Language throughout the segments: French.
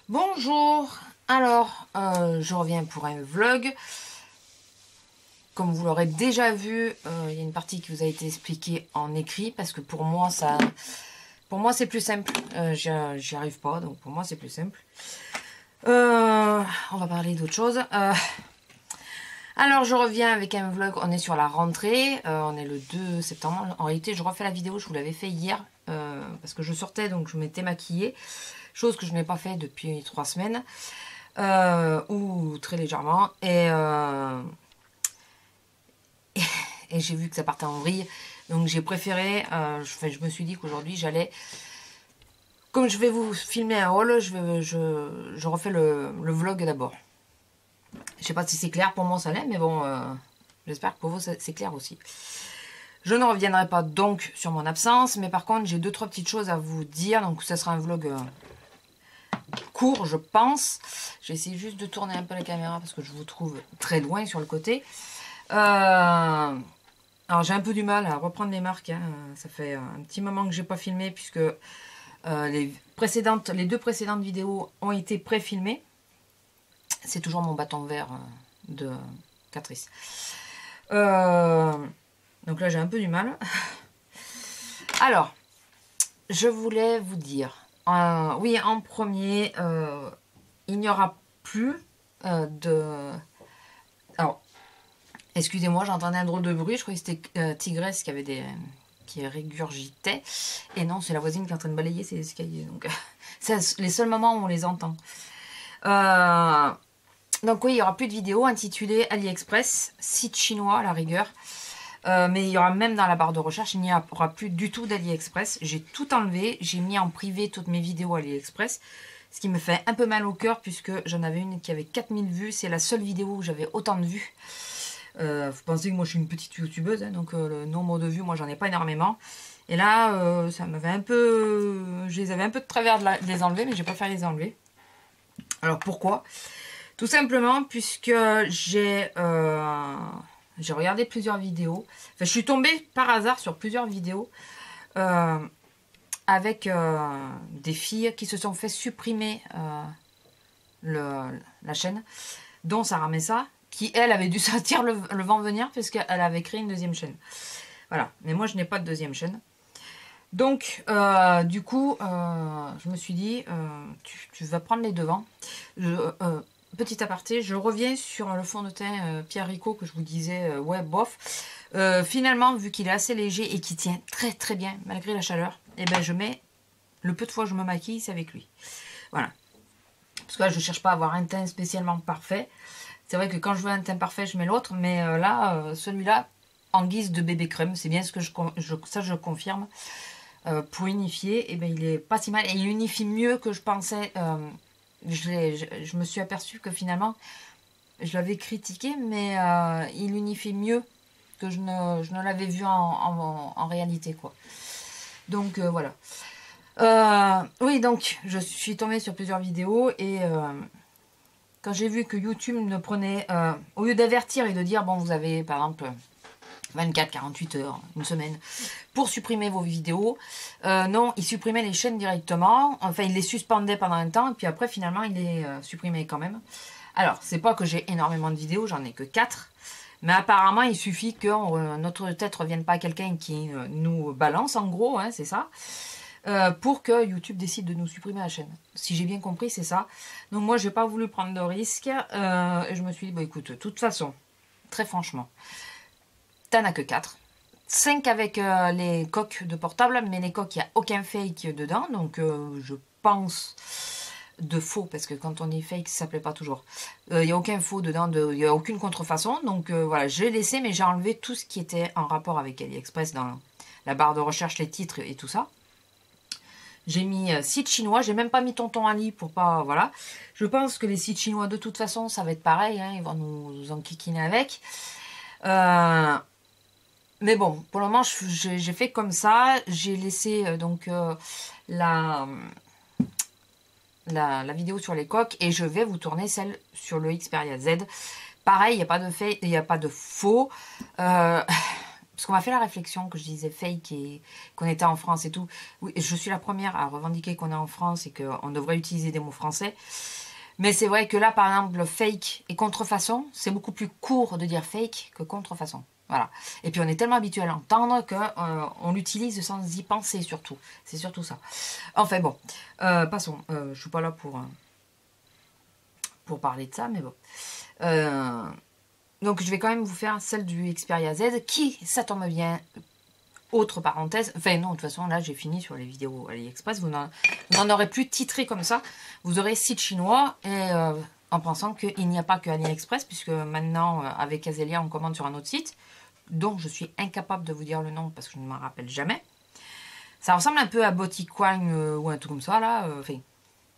Bonjour, alors je reviens pour un vlog. Comme vous l'aurez déjà vu, il y a une partie qui vous a été expliquée en écrit parce que pour moi c'est plus simple. J'y arrive pas, donc pour moi c'est plus simple. On va parler d'autre chose. Alors je reviens avec un vlog, on est sur la rentrée, on est le 2 septembre. En réalité je refais la vidéo, je vous l'avais fait hier parce que je sortais donc je m'étais maquillée. Chose que je n'ai pas fait depuis 3 semaines. Ou très légèrement. Et j'ai vu que ça partait en vrille. Donc j'ai préféré, je me suis dit qu'aujourd'hui j'allais, comme je vais vous filmer un haul, je refais le vlog d'abord. Je sais pas si c'est clair, pour moi ça l'est, mais bon, j'espère que pour vous c'est clair aussi. Je ne reviendrai pas donc sur mon absence, mais par contre j'ai 2-3 petites choses à vous dire, donc ça sera un vlog court, je pense. J'ai essayé juste de tourner un peu la caméra parce que je vous trouve très loin sur le côté. Alors j'ai un peu du mal à reprendre les marques, hein. Ça fait un petit moment que j'ai pas filmé puisque les deux précédentes vidéos ont été pré-filmées. C'est toujours mon bâton vert de Catrice. Donc là j'ai un peu du mal. Alors, je voulais vous dire, oui, en premier, il n'y aura plus de... Alors, excusez-moi, j'entendais un drôle de bruit. Je croyais que c'était Tigresse qui régurgitait. Et non, c'est la voisine qui est en train de balayer ses escaliers. Donc, c'est les seuls moments où on les entend. Donc oui, il n'y aura plus de vidéos intitulées AliExpress, site chinois à la rigueur. Mais il y aura même dans la barre de recherche, il n'y aura plus du tout d'AliExpress. J'ai tout enlevé, j'ai mis en privé toutes mes vidéos AliExpress. Ce qui me fait un peu mal au cœur puisque j'en avais une qui avait 4000 vues. C'est la seule vidéo où j'avais autant de vues. Vous pensez que moi je suis une petite youtubeuse, hein, donc le nombre de vues, moi j'en ai pas énormément. Et là, ça m'avait un peu... Je les avais un peu de travers de les enlever, mais j'ai pas fait les enlever. Alors pourquoi? Tout simplement puisque j'ai regardé plusieurs vidéos. Enfin, je suis tombée par hasard sur plusieurs vidéos avec des filles qui se sont fait supprimer la chaîne, dont Sarah Messa, qui elle avait dû sentir le vent venir puisqu'elle avait créé une deuxième chaîne. Voilà, mais moi je n'ai pas de deuxième chaîne. Donc, du coup, je me suis dit, tu vas prendre les devants. Petit aparté, je reviens sur le fond de teint Pierre Rico que je vous disais, ouais, bof. Finalement, vu qu'il est assez léger et qu'il tient très très bien, malgré la chaleur, et ben je mets, le peu de fois que je me maquille, c'est avec lui. Voilà. Parce que là, je ne cherche pas à avoir un teint spécialement parfait. C'est vrai que quand je veux un teint parfait, je mets l'autre. Mais là, celui-là, en guise de bébé crème, c'est bien ce que je confirme. Pour unifier, et ben, il est pas si mal. Et il unifie mieux que je pensais. Je me suis aperçue que finalement, je l'avais critiqué, mais il unifie mieux que je ne l'avais vu en réalité, quoi. Donc voilà. Oui, donc je suis tombée sur plusieurs vidéos et quand j'ai vu que YouTube ne prenait, au lieu d'avertir et de dire, bon, vous avez par exemple 24, 48 heures, une semaine, pour supprimer vos vidéos, non, il supprimait les chaînes directement, enfin il les suspendait pendant un temps et puis après finalement il les supprimait quand même. Alors, c'est pas que j'ai énormément de vidéos, j'en ai que 4. Mais apparemment, il suffit que notre tête ne revienne pas à quelqu'un qui nous balance, en gros, hein, c'est ça, pour que YouTube décide de nous supprimer la chaîne. Si j'ai bien compris, c'est ça. Donc moi, j'ai pas voulu prendre de risque. Et je me suis dit, bah écoute, de toute façon, très franchement, t'en as que 4. 5 avec les coques de portable, mais les coques, il n'y a aucun fake dedans. Donc je pense... de faux, parce que quand on dit fake, ça plaît pas toujours. Il n'y a aucun faux dedans, il n'y a aucune contrefaçon. Donc voilà, j'ai laissé, mais j'ai enlevé tout ce qui était en rapport avec AliExpress dans la barre de recherche, les titres et tout ça. J'ai mis site chinois, j'ai même pas mis Tonton Ali pour pas... Voilà. Je pense que les sites chinois, de toute façon, ça va être pareil, hein, ils vont nous enquiquiner avec. Mais bon, pour le moment, j'ai fait comme ça. J'ai laissé donc la vidéo sur les coques et je vais vous tourner celle sur le Xperia Z. Pareil, il n'y a pas de fait, il n'y a pas de faux. parce qu'on m'a fait la réflexion que je disais fake et qu'on était en France et tout. Oui, je suis la première à revendiquer qu'on est en France et qu'on devrait utiliser des mots français. Mais c'est vrai que là, par exemple, fake et contrefaçon, c'est beaucoup plus court de dire fake que contrefaçon. Voilà. Et puis on est tellement habitué à l'entendre qu'on l'utilise sans y penser surtout. C'est surtout ça. Enfin bon, passons. Je suis pas là pour parler de ça, mais bon. Donc je vais quand même vous faire celle du Xperia Z qui, ça tombe bien, autre parenthèse, enfin non, de toute façon là j'ai fini sur les vidéos AliExpress, vous n'en aurez plus titré comme ça, vous aurez site chinois et en pensant qu'il n'y a pas que AliExpress, puisque maintenant avec Azelia on commande sur un autre site, dont je suis incapable de vous dire le nom parce que je ne m'en rappelle jamais. Ça ressemble un peu à Botiquang ou un truc comme ça là, enfin...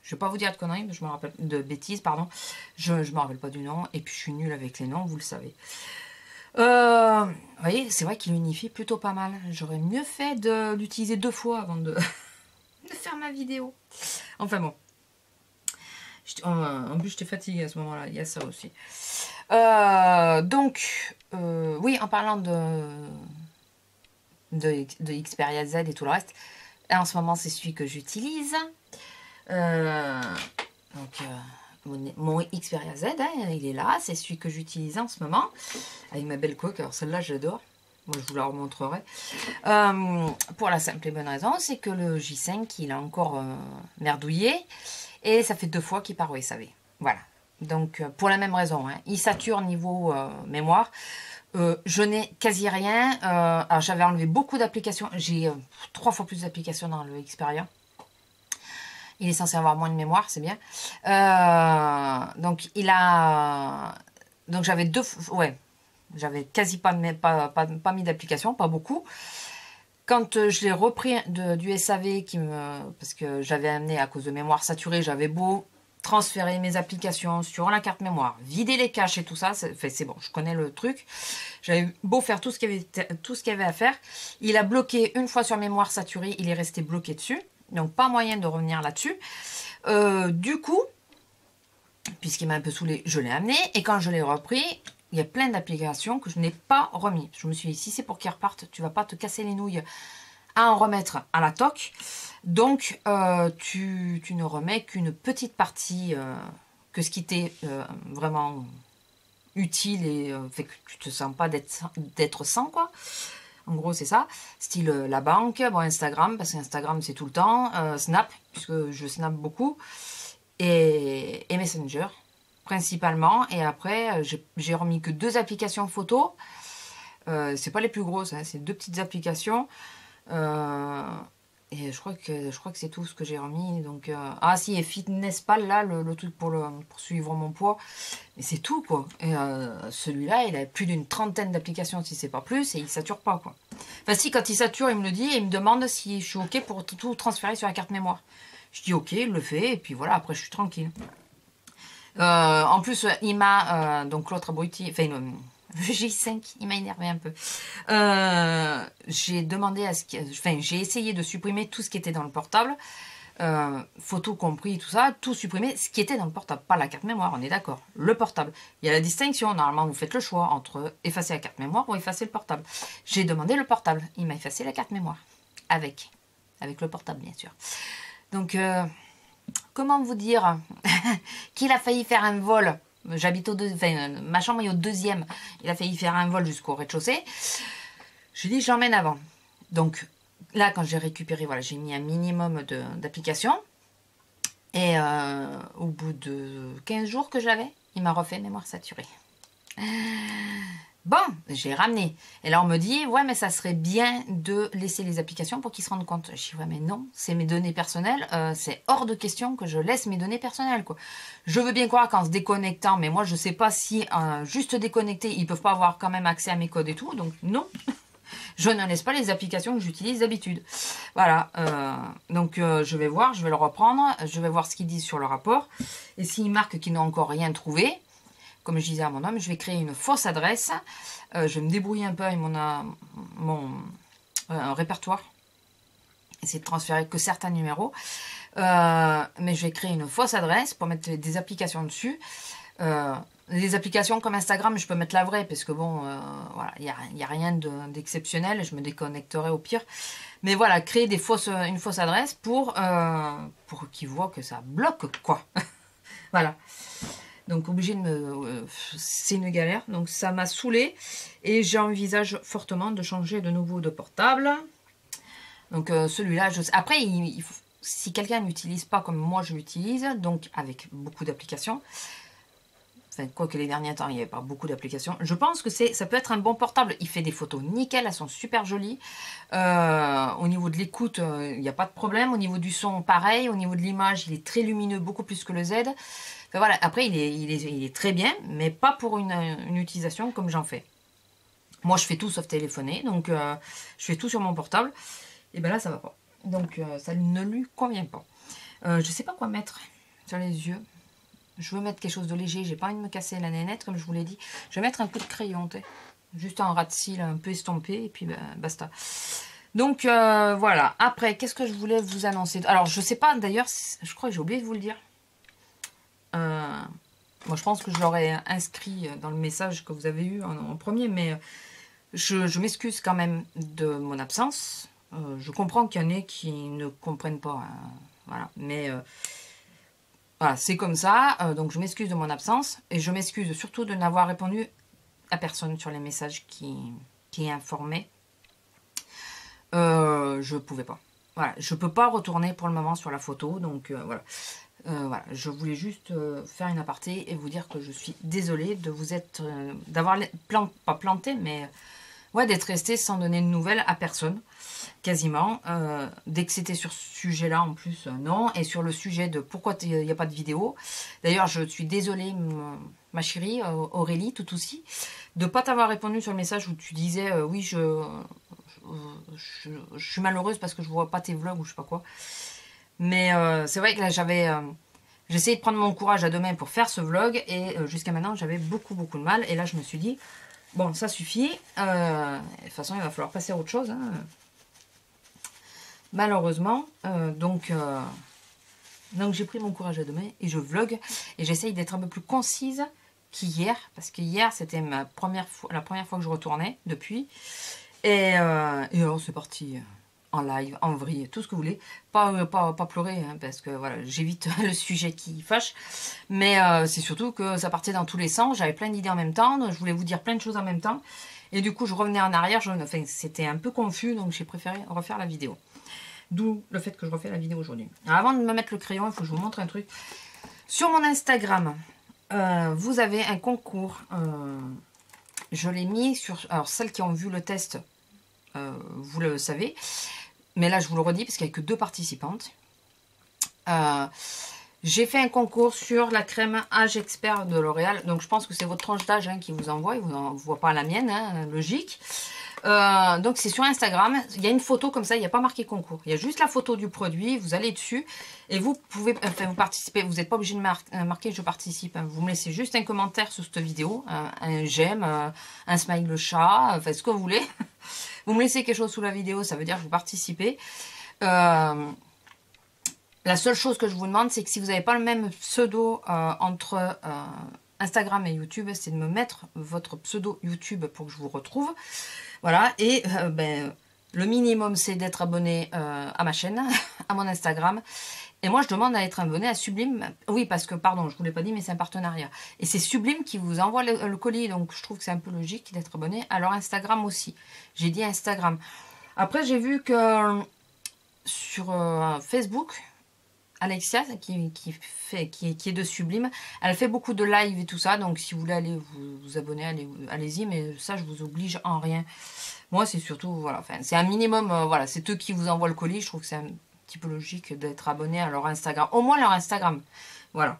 Je ne vais pas vous dire de conneries, mais je me rappelle de bêtises, pardon. Je ne me rappelle pas du nom. Et puis je suis nulle avec les noms, vous le savez. Vous voyez, c'est vrai qu'il unifie plutôt pas mal. J'aurais mieux fait de l'utiliser 2 fois avant de faire ma vidéo. Enfin bon. En plus, j'étais fatiguée à ce moment-là. Il y a ça aussi. Oui, en parlant de Xperia Z et tout le reste, en ce moment, c'est celui que j'utilise. Mon Xperia Z, hein, il est là, c'est celui que j'utilise en ce moment, avec ma belle coque. Alors celle-là, j'adore. Moi, je vous la remontrerai. Pour la simple et bonne raison, c'est que le J5, il a encore merdouillé, et ça fait 2 fois qu'il part au SAV. Voilà. Donc, pour la même raison, hein, il sature niveau mémoire. Je n'ai quasi rien. Alors, j'avais enlevé beaucoup d'applications. J'ai 3 fois plus d'applications dans le Xperia. Il est censé avoir moins de mémoire, c'est bien. Donc, donc, j'avais 2... Ouais, j'avais quasi pas mis d'application, pas beaucoup. Quand je l'ai repris du SAV, parce que j'avais amené à cause de mémoire saturée, j'avais beau transférer mes applications sur la carte mémoire, vider les caches et tout ça, c'est bon, je connais le truc. J'avais beau faire tout ce qu'il y avait à faire. Il a bloqué une fois sur mémoire saturée, il est resté bloqué dessus. Donc, pas moyen de revenir là-dessus. Du coup, puisqu'il m'a un peu saoulé, je l'ai amené. Et quand je l'ai repris, il y a plein d'applications que je n'ai pas remis. Je me suis dit, si c'est pour qu'il reparte, tu vas pas te casser les nouilles à en remettre à la toque. Donc, tu ne remets qu'une petite partie, que ce qui t'est vraiment utile et fait que tu te sens pas d'être sans, quoi. En gros, c'est ça. Style la banque, bon, Instagram, parce qu'Instagram, c'est tout le temps. Snap, puisque je snap beaucoup. Et Messenger, principalement. Et après, j'ai remis que 2 applications photo. C'est pas les plus grosses, hein, c'est 2 petites applications. Et je crois que c'est tout ce que j'ai remis. Donc, ah si, et Fitnesspal, là, le truc pour suivre mon poids. Mais c'est tout, quoi. Et celui-là, il a plus d'une 30aine d'applications, si c'est pas plus, et il sature pas, quoi. Enfin si, quand il sature, il me le dit, et il me demande si je suis OK pour tout transférer sur la carte mémoire. Je dis OK, il le fait, et puis voilà, après je suis tranquille. En plus, il m'a, donc l'autre abruti, enfin, le J5, il m'a énervé un peu. J'ai demandé j'ai essayé de supprimer tout ce qui était dans le portable, photos compris, tout ça, tout supprimer, ce qui était dans le portable, pas la carte mémoire, on est d'accord, le portable. Il y a la distinction, normalement vous faites le choix entre effacer la carte mémoire ou effacer le portable. J'ai demandé le portable, il m'a effacé la carte mémoire, avec le portable bien sûr. Donc, comment vous dire qu'il a failli faire un vol. J'habite ma chambre est au 2e. Il a failli faire un vol jusqu'au rez-de-chaussée. J'ai dit, j'emmène avant. Donc, là, quand j'ai récupéré, voilà, j'ai mis un minimum d'applications. Et au bout de 15 jours que j'avais, il m'a refait mémoire saturée. Bon, j'ai ramené. Et là, on me dit, ouais, mais ça serait bien de laisser les applications pour qu'ils se rendent compte. Je dis, ouais, mais non, c'est mes données personnelles. C'est hors de question que je laisse mes données personnelles, quoi. Je veux bien croire qu'en se déconnectant, mais moi, je sais pas si juste déconnecté, ils peuvent pas avoir quand même accès à mes codes et tout. Donc, non. Je ne laisse pas les applications que j'utilise d'habitude. Voilà. Donc, je vais voir, je vais le reprendre. Je vais voir ce qu'ils disent sur le rapport. Et s'ils marquent qu'ils n'ont encore rien trouvé, comme je disais à mon homme, je vais créer une fausse adresse. Je vais me débrouiller un peu avec mon répertoire. Essayer de transférer que certains numéros. Mais je vais créer une fausse adresse pour mettre des applications dessus. Les applications comme Instagram, je peux mettre la vraie, parce que bon, voilà, il n'y a rien d'exceptionnel, je me déconnecterai au pire. Mais voilà, créer une fausse adresse pour qu'ils voient que ça bloque, quoi. Voilà. Donc obligé de me... c'est une galère. Donc ça m'a saoulé. Et j'envisage fortement de changer de nouveau de portable. Donc celui-là, après, si quelqu'un n'utilise pas comme moi je l'utilise, donc avec beaucoup d'applications, enfin quoi que les derniers temps il n'y avait pas beaucoup d'applications, je pense que ça peut être un bon portable. Il fait des photos nickel, elles sont super jolies. Au niveau de l'écoute, il n'y a pas de problème. Au niveau du son, pareil. Au niveau de l'image, il est très lumineux, beaucoup plus que le Z. Enfin, voilà. Après, il est très bien, mais pas pour une utilisation comme j'en fais. Moi, je fais tout sauf téléphoner, donc je fais tout sur mon portable. Et ben là, ça va pas. Donc, ça ne lui convient pas. Je sais pas quoi mettre sur les yeux. Je veux mettre quelque chose de léger. J'ai pas envie de me casser la nénette, comme je vous l'ai dit. Je vais mettre un coup de crayon, juste un ras de cils un peu estompé, et puis ben, basta. Donc, voilà. Après, qu'est-ce que je voulais vous annoncer? Alors, je sais pas, d'ailleurs, je crois que j'ai oublié de vous le dire. Moi, je pense que je l'aurais inscrit dans le message que vous avez eu en premier, mais je m'excuse quand même de mon absence. Je comprends qu'il y en ait qui ne comprennent pas, hein, voilà, mais voilà, c'est comme ça, donc je m'excuse de mon absence, et je m'excuse surtout de n'avoir répondu à personne sur les messages qui informaient. Je pouvais pas. Voilà, je peux pas retourner pour le moment sur la photo, donc voilà. Voilà, je voulais juste faire une aparté et vous dire que je suis désolée de vous être, d'avoir pas planté, mais ouais, d'être resté sans donner de nouvelles à personne, quasiment. Dès que c'était sur ce sujet-là, en plus, non. Et sur le sujet de pourquoi il n'y a pas de vidéo. D'ailleurs, je suis désolée, ma chérie, Aurélie, tout aussi, de ne pas t'avoir répondu sur le message où tu disais, oui, je suis malheureuse parce que je vois pas tes vlogs ou je sais pas quoi. Mais c'est vrai que là, j'ai essayé de prendre mon courage à deux mains pour faire ce vlog. Et jusqu'à maintenant, j'avais beaucoup de mal. Et là, je me suis dit, bon, ça suffit. De toute façon, il va falloir passer à autre chose, hein. Malheureusement. Donc j'ai pris mon courage à deux mains et je vlog. Et j'essaye d'être un peu plus concise qu'hier. Parce que hier, c'était la première fois que je retournais depuis. Et alors, c'est parti... en live, en vrille, tout ce que vous voulez. Pas pleurer, hein, parce que voilà, j'évite le sujet qui fâche. Mais c'est surtout que ça partait dans tous les sens. J'avais plein d'idées en même temps. Donc je voulais vous dire plein de choses en même temps. Et du coup, je revenais en arrière. Enfin, c'était un peu confus, donc j'ai préféré refaire la vidéo. D'où le fait que je refais la vidéo aujourd'hui. Avant de me mettre le crayon, il faut que je vous montre un truc. Sur mon Instagram, vous avez un concours. Je l'ai mis sur... Alors, celles qui ont vu le test, vous le savez. Mais là, je vous le redis parce qu'il n'y a que 2 participantes. J'ai fait un concours sur la crème Âge Expert de L'Oréal. Donc, je pense que c'est votre tranche d'âge qui vous envoie. Il ne vous envoie pas la mienne, hein, logique. Donc, c'est sur Instagram. Il y a une photo comme ça. Il n'y a pas marqué concours. Il y a juste la photo du produit. Vous allez dessus et vous pouvez vous participer. Vous n'êtes pas obligé de marquer je participe, hein. Vous me laissez juste un commentaire sur cette vidéo. Un j'aime, un smile le chat, enfin ce que vous voulez. Vous me laissez quelque chose sous la vidéo, ça veut dire que vous participez. La seule chose que je vous demande, c'est que si vous n'avez pas le même pseudo entre Instagram et YouTube, c'est de me mettre votre pseudo YouTube pour que je vous retrouve. Voilà, et le minimum, c'est d'être abonné à ma chaîne, à mon Instagram. Et moi, je demande à être abonné à Sublime. Oui, parce que, pardon, je ne vous l'ai pas dit, mais c'est un partenariat. Et c'est Sublime qui vous envoie le colis. Donc, je trouve que c'est un peu logique d'être abonné à leur Instagram aussi. J'ai dit Instagram. Après, j'ai vu que sur Facebook, Alexia, qui est de Sublime, elle fait beaucoup de live et tout ça. Donc, si vous voulez aller vous abonner, allez-y. Mais ça, je vous oblige en rien. Moi, c'est surtout, voilà, enfin, c'est un minimum, voilà, c'est eux qui vous envoient le colis. Je trouve que c'est un petit peu logique d'être abonné à leur Instagram. Au moins leur Instagram. Voilà.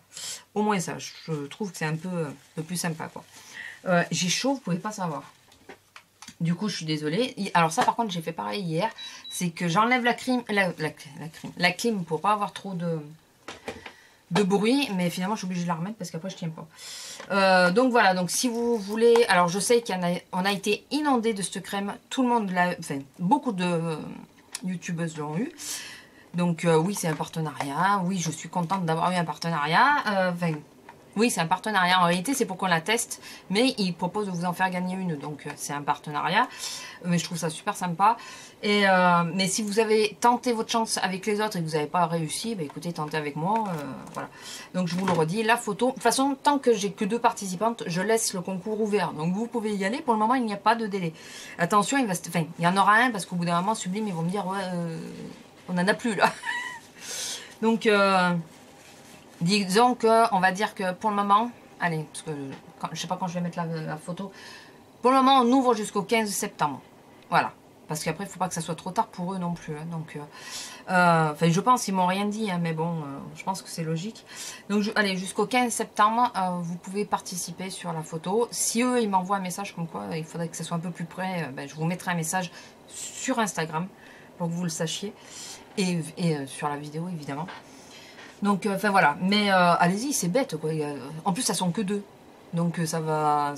Au moins ça. Je trouve que c'est un peu plus sympa, quoi. J'ai chaud, vous pouvez pas savoir. Du coup, je suis désolée. Alors ça, par contre, j'ai fait pareil hier. C'est que j'enlève la clim pour pas avoir trop de bruit. Mais finalement, je suis obligée de la remettre parce qu'après, je tiens pas. Donc voilà. Donc si vous voulez... Alors je sais qu'on a été inondé de cette crème. Tout le monde l'a... Enfin, beaucoup de youtubeuses l'ont eu. Donc oui, c'est un partenariat. Oui, je suis contente d'avoir eu un partenariat. Enfin, Oui, c'est un partenariat. En réalité, c'est pour qu'on la teste, mais ils proposent de vous en faire gagner une. Donc, c'est un partenariat. Mais je trouve ça super sympa. Et, mais si vous avez tenté votre chance avec les autres et que vous n'avez pas réussi, bah, écoutez, tentez avec moi. Voilà. Donc, je vous le redis, la photo. De toute façon, tant que j'ai que 2 participantes, je laisse le concours ouvert. Donc, vous pouvez y aller. Pour le moment, il n'y a pas de délai. Attention, il y en aura un parce qu'au bout d'un moment, Sublime, ils vont me dire, ouais, on n'en a plus là. Donc, disons que, on va dire que pour le moment, allez, parce que je sais pas quand je vais mettre la photo. Pour le moment, on ouvre jusqu'au 15 septembre. Voilà. Parce qu'après, il ne faut pas que ça soit trop tard pour eux non plus. Hein. Donc, enfin, je pense qu'ils m'ont rien dit, hein, mais bon, je pense que c'est logique. Donc, allez, jusqu'au 15 septembre, vous pouvez participer sur la photo. Si eux, ils m'envoient un message comme quoi il faudrait que ça soit un peu plus près, ben, je vous mettrai un message sur Instagram pour que vous le sachiez. Et sur la vidéo, évidemment. Donc, enfin voilà. Mais allez-y, c'est bête, quoi. En plus, ça sont que 2. Donc, ça va...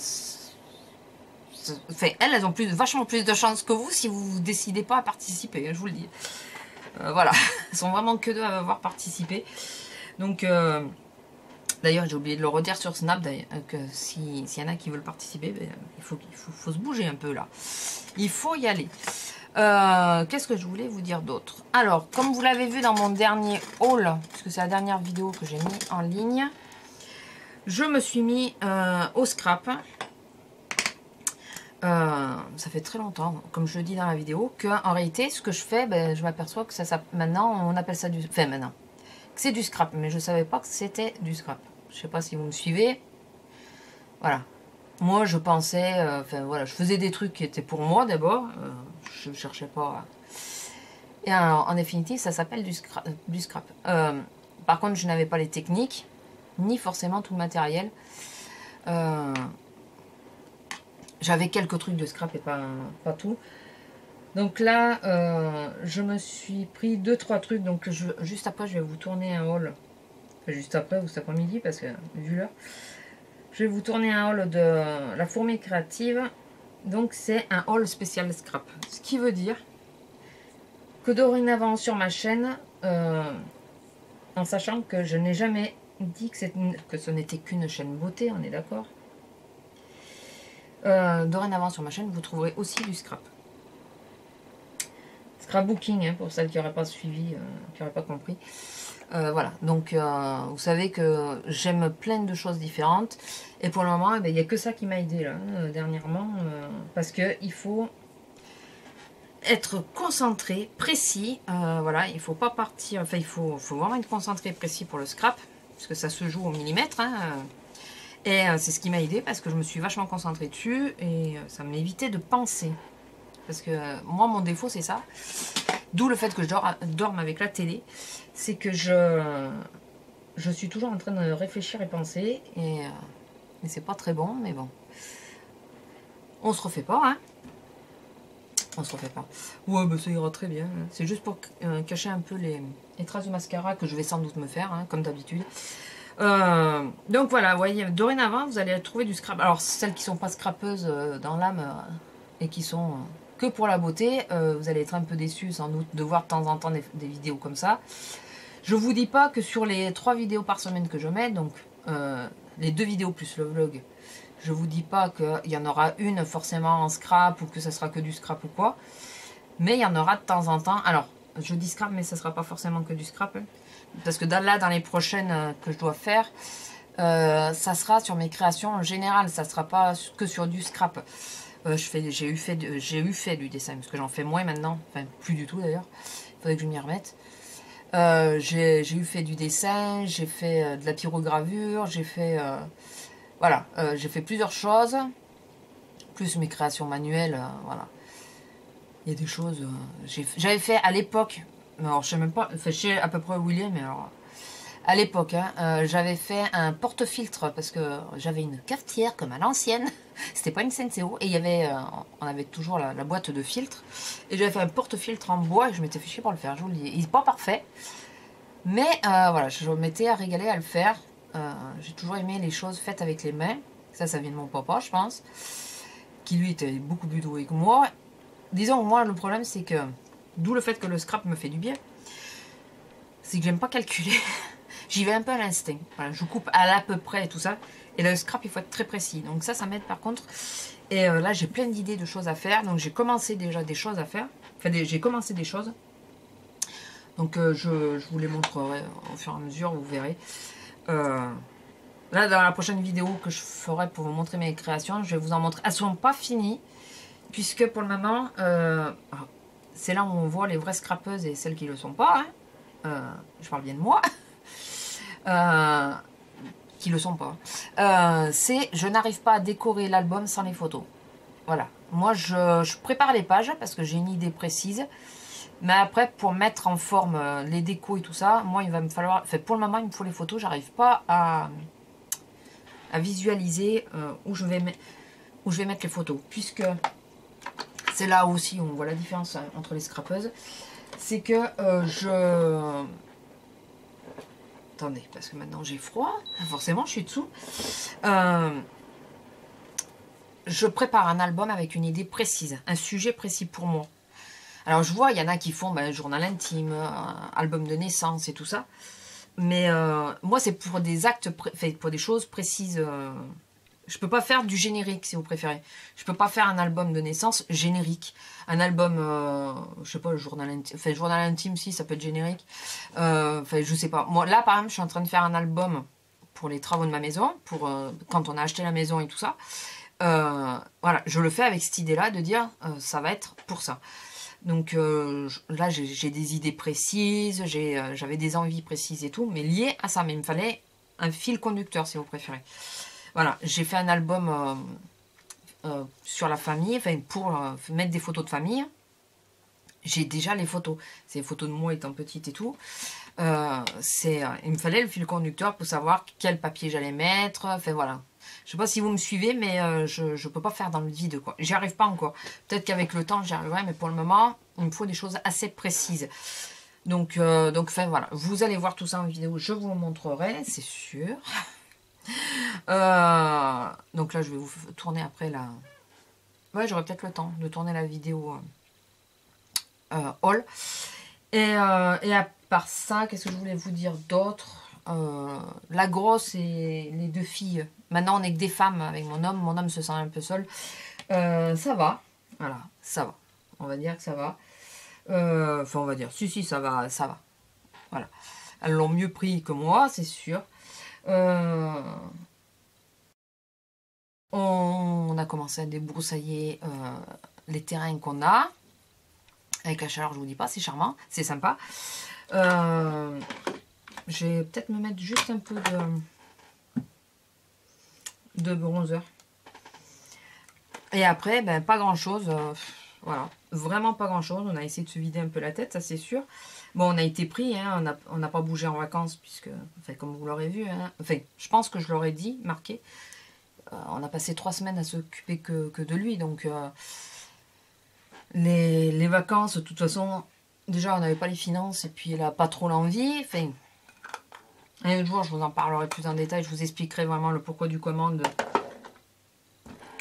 Enfin, elles ont vachement plus de chances que vous si vous ne décidez pas à participer, je vous le dis. Voilà, elles sont vraiment que 2 à avoir participé. Donc, d'ailleurs, j'ai oublié de le redire sur Snap, que s'il y en a qui veulent participer, ben, il faut se bouger un peu là. Il faut y aller. Qu'est-ce que je voulais vous dire d'autre? Alors, comme vous l'avez vu dans mon dernier haul, puisque c'est la dernière vidéo que j'ai mis en ligne, je me suis mis au scrap. Ça fait très longtemps, comme je le dis dans la vidéo, qu'en réalité, ce que je fais, ben, je m'aperçois que maintenant, on appelle ça du... Enfin, maintenant, que c'est du scrap, mais je ne savais pas que c'était du scrap. Je ne sais pas si vous me suivez. Voilà. Moi, je pensais... Enfin, voilà, je faisais des trucs qui étaient pour moi, d'abord. Je ne cherchais pas... Et en définitive, ça s'appelle du scrap. Par contre, je n'avais pas les techniques, ni forcément tout le matériel. J'avais quelques trucs de scrap et pas tout. Donc là, je me suis pris 2-3 trucs. Donc juste après, je vais vous tourner un haul. Enfin, juste après, ou cet après-midi, parce que vu l'heure. Je vais vous tourner un haul de la fourmi créative. Donc c'est un haul spécial scrap. Ce qui veut dire que dorénavant sur ma chaîne, en sachant que je n'ai jamais dit que ce n'était qu'une chaîne beauté, on est d'accord? Dorénavant sur ma chaîne, vous trouverez aussi du scrap. Scrapbooking, hein, pour celles qui n'auraient pas suivi, qui n'auraient pas compris. Voilà, donc vous savez que j'aime plein de choses différentes. Et pour le moment, il n'y a que ça qui m'a aidé là, dernièrement. Parce qu'il faut être concentré, précis. Voilà, il ne faut pas partir. Enfin, il faut vraiment être concentré, précis pour le scrap. Parce que ça se joue au millimètre. Hein, et c'est ce qui m'a aidé parce que je me suis vachement concentrée dessus et ça m'évitait de penser. Parce que moi, mon défaut, c'est ça. D'où le fait que je dorme avec la télé. C'est que je suis toujours en train de réfléchir et penser. Et c'est pas très bon, mais bon. On se refait pas, hein. On se refait pas. Ouais, bah ça ira très bien. C'est juste pour cacher un peu les traces de mascara que je vais sans doute me faire, hein, comme d'habitude. Donc voilà, vous voyez, dorénavant, vous allez trouver du scrap. Alors, celles qui sont pas scrapeuses dans l'âme et qui sont que pour la beauté, vous allez être un peu déçus sans doute de voir de temps en temps des vidéos comme ça. Je vous dis pas que sur les 3 vidéos par semaine que je mets, donc les 2 vidéos plus le vlog, je vous dis pas qu'il y en aura une forcément en scrap ou que ça sera que du scrap ou quoi. Mais il y en aura de temps en temps. Alors, je dis scrap, mais ça sera pas forcément que du scrap. Hein. Parce que dans les prochaines que je dois faire, ça sera sur mes créations en général. Ça sera pas que sur du scrap. J'ai eu fait du dessin, parce que j'en fais moins maintenant. Enfin, plus du tout d'ailleurs. Il faudrait que je m'y remette. J'ai eu fait du dessin, j'ai fait de la pyrogravure, j'ai fait... voilà, j'ai fait plusieurs choses. Plus mes créations manuelles, voilà. Il y a des choses... j'avais fait à l'époque... Alors, je sais même pas... Enfin, je sais à peu près où il est, mais alors... À l'époque, hein, j'avais fait un porte-filtre parce que j'avais une cafetière comme à l'ancienne. C'était pas une Senseo. Et il y avait, on avait toujours la boîte de filtre. Et j'avais fait un porte-filtre en bois et je m'étais fait chier pour le faire. Je vous le dis. Il n'est pas parfait. Mais voilà, je m'étais à régaler à le faire. J'ai toujours aimé les choses faites avec les mains. Ça vient de mon papa, je pense. Qui lui était beaucoup plus doué que moi. Disons, moi, le problème, c'est que... D'où le fait que le scrap me fait du bien. C'est que j'aime pas calculer. J'y vais un peu à l'instinct. Voilà, je coupe à l'à peu près et tout ça. Et le scrap, il faut être très précis. Donc ça m'aide par contre. Et là, j'ai plein d'idées de choses à faire. Donc j'ai commencé déjà des choses à faire. Enfin, j'ai commencé des choses. Donc je vous les montrerai au fur et à mesure, vous verrez. Là, dans la prochaine vidéo que je ferai pour vous montrer mes créations, je vais vous en montrer. Elles ne sont pas finies, puisque pour le moment, c'est là où on voit les vraies scrapeuses et celles qui ne le sont pas. Hein. Je parle bien de moi. Qui le sont pas. C'est je n'arrive pas à décorer l'album sans les photos. Voilà. Moi, je prépare les pages parce que j'ai une idée précise. Mais après, pour mettre en forme les décos et tout ça, moi, il va me falloir... Enfin, pour le moment, il me faut les photos. J'arrive pas à visualiser où je vais mettre les photos. Puisque c'est là aussi où on voit la différence entre les scrapeuses. C'est que Attendez, parce que maintenant j'ai froid. Forcément, je suis dessous. Je prépare un album avec une idée précise, un sujet précis pour moi. Alors, je vois, il y en a qui font journal intime, album de naissance et tout ça. Mais moi, c'est pour des actes, pour des choses précises. Je peux pas faire du générique, si vous préférez. Je peux pas faire un album de naissance générique. Un album, je sais pas, le journal intime. Enfin, journal intime, si, ça peut être générique. Enfin, je sais pas. Moi, là, par exemple, je suis en train de faire un album pour les travaux de ma maison, pour quand on a acheté la maison et tout ça. Voilà, je le fais avec cette idée-là de dire, ça va être pour ça. Donc là, j'ai des idées précises, j'avais des envies précises et tout, mais liées à ça. Mais il me fallait un fil conducteur, si vous préférez. Voilà, j'ai fait un album sur la famille, enfin pour mettre des photos de famille. J'ai déjà les photos. C'est les photos de moi étant petite et tout. Il me fallait le fil conducteur pour savoir quel papier j'allais mettre. Enfin voilà. Je sais pas si vous me suivez, mais je ne peux pas faire dans le vide, quoi. J'y arrive pas encore. Peut-être qu'avec le temps, j'y arriverai, mais pour le moment, il me faut des choses assez précises. Donc enfin voilà. Vous allez voir tout ça en vidéo. Je vous le montrerai, c'est sûr. Donc là, je vais vous tourner après la... Ouais, j'aurai peut-être le temps de tourner la vidéo haul. Et à part ça, qu'est-ce que je voulais vous dire d'autre? La grosse et les deux filles. Maintenant, on n'est que des femmes avec mon homme. Mon homme se sent un peu seul. Ça va. Voilà, ça va. On va dire que ça va. Enfin, on va dire, si, ça va, ça va. Voilà. Elles l'ont mieux pris que moi, c'est sûr. On a commencé à débroussailler les terrains qu'on a. Avec la chaleur, je vous dis pas, c'est charmant, c'est sympa. Je vais peut-être me mettre juste un peu de bronzer. Et après, pas grand-chose. Voilà, vraiment pas grand-chose. On a essayé de se vider un peu la tête, ça c'est sûr. Bon, on a été pris, hein, on n'a pas bougé en vacances, puisque, enfin, comme vous l'aurez vu, hein, enfin, je pense que je l'aurais dit, marqué. On a passé 3 semaines à s'occuper que de lui, donc les vacances, de toute façon, déjà on n'avait pas les finances et puis il n'a pas trop l'envie. Enfin, un jour je vous en parlerai plus en détail, je vous expliquerai vraiment le pourquoi du comment,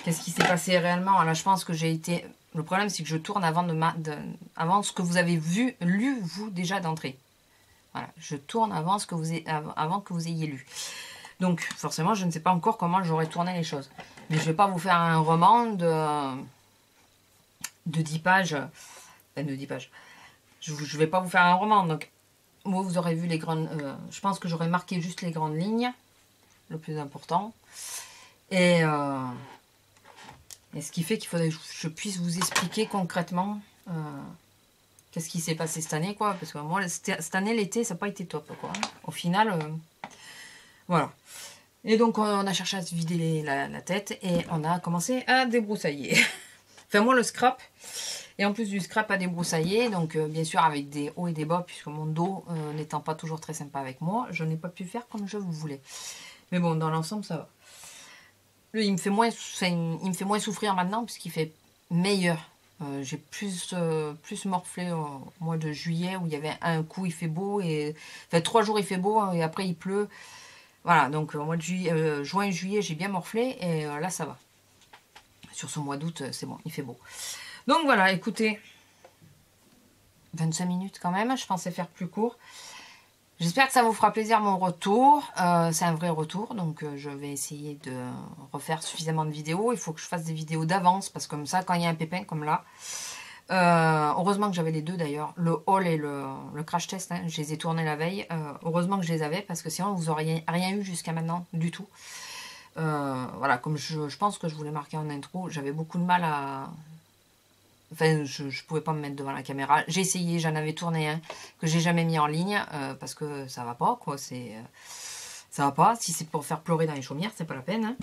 qu'est-ce qui s'est passé réellement. Là, je pense que j'ai été... Le problème, c'est que je tourne avant ce que vous avez lu, vous, déjà d'entrée. Voilà, je tourne avant que vous ayez lu. Donc, forcément, je ne sais pas encore comment j'aurais tourné les choses. Mais je ne vais pas vous faire un roman de 10 pages. De 10 pages. Je ne vais pas vous faire un roman. Donc, vous aurez vu les grandes... je pense que j'aurais marqué juste les grandes lignes. Le plus important. Et ce qui fait qu'il faudrait que je puisse vous expliquer concrètement qu'est-ce qui s'est passé cette année, quoi. Parce que moi, cette année, l'été, ça n'a pas été top, quoi. Au final... voilà. Et donc, on a cherché à se vider la tête et on a commencé à débroussailler. Enfin, moi, le scrap. Et en plus du scrap à débroussailler, donc bien sûr avec des hauts et des bas, puisque mon dos n'étant pas toujours très sympa avec moi, je n'ai pas pu faire comme je voulais. Mais bon, dans l'ensemble, ça va. Lui, il me fait moins souffrir maintenant, puisqu'il fait meilleur. J'ai plus morflé au mois de juillet, où il y avait un coup, il fait beau, et enfin 3 jours, il fait beau, et après, il pleut. Voilà, donc au mois de juin et juillet, j'ai bien morflé, et là, ça va. Sur ce mois d'août, c'est bon, il fait beau. Donc voilà, écoutez, 25 minutes quand même, je pensais faire plus court. J'espère que ça vous fera plaisir mon retour. C'est un vrai retour, donc je vais essayer de refaire suffisamment de vidéos. Il faut que je fasse des vidéos d'avance, parce que comme ça, quand il y a un pépin comme là... heureusement que j'avais les deux d'ailleurs, le haul et le crash test, hein, je les ai tournés la veille. Heureusement que je les avais, parce que sinon vous n'auriez rien eu jusqu'à maintenant, du tout. Voilà, comme je pense que je vous l'ai marqué en intro, j'avais beaucoup de mal à... Enfin, je pouvais pas me mettre devant la caméra. J'ai essayé, j'en avais tourné un que j'ai jamais mis en ligne parce que ça va pas, quoi. Ça va pas. Si c'est pour faire pleurer dans les chaumières, c'est pas la peine. Hein.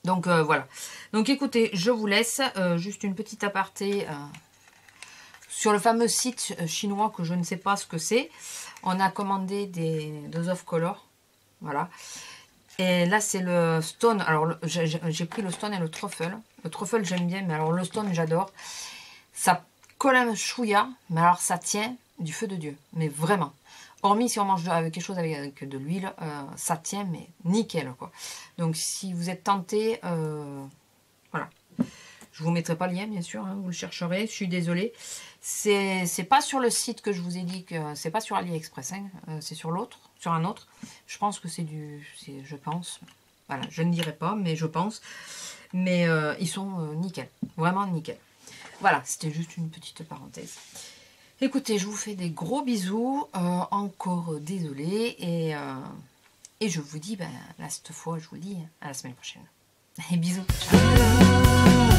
Donc voilà. Donc écoutez, je vous laisse. Juste une petite aparté sur le fameux site chinois que je ne sais pas ce que c'est. On a commandé des of color. Voilà. Et là, c'est le stone. Alors, j'ai pris le stone et le truffle. Le truffle, j'aime bien, mais alors le stone, j'adore. Ça colle un chouïa, mais alors ça tient du feu de Dieu. Mais vraiment. Hormis si on mange avec quelque chose avec de l'huile, ça tient, mais nickel, quoi. Donc, si vous êtes tenté, voilà. Je vous mettrai pas le lien, bien sûr, hein, vous le chercherez. Je suis désolée. C'est pas sur le site que je vous ai dit, que c'est pas sur AliExpress, hein, c'est sur l'autre, sur un autre. Je pense que je pense. Voilà, je ne dirai pas, mais je pense. Mais ils sont nickel, vraiment nickel. Voilà, c'était juste une petite parenthèse. Écoutez, je vous fais des gros bisous. Encore désolée. Et je vous dis, ben, là, cette fois, je vous dis à la semaine prochaine. Et bisous. Ciao.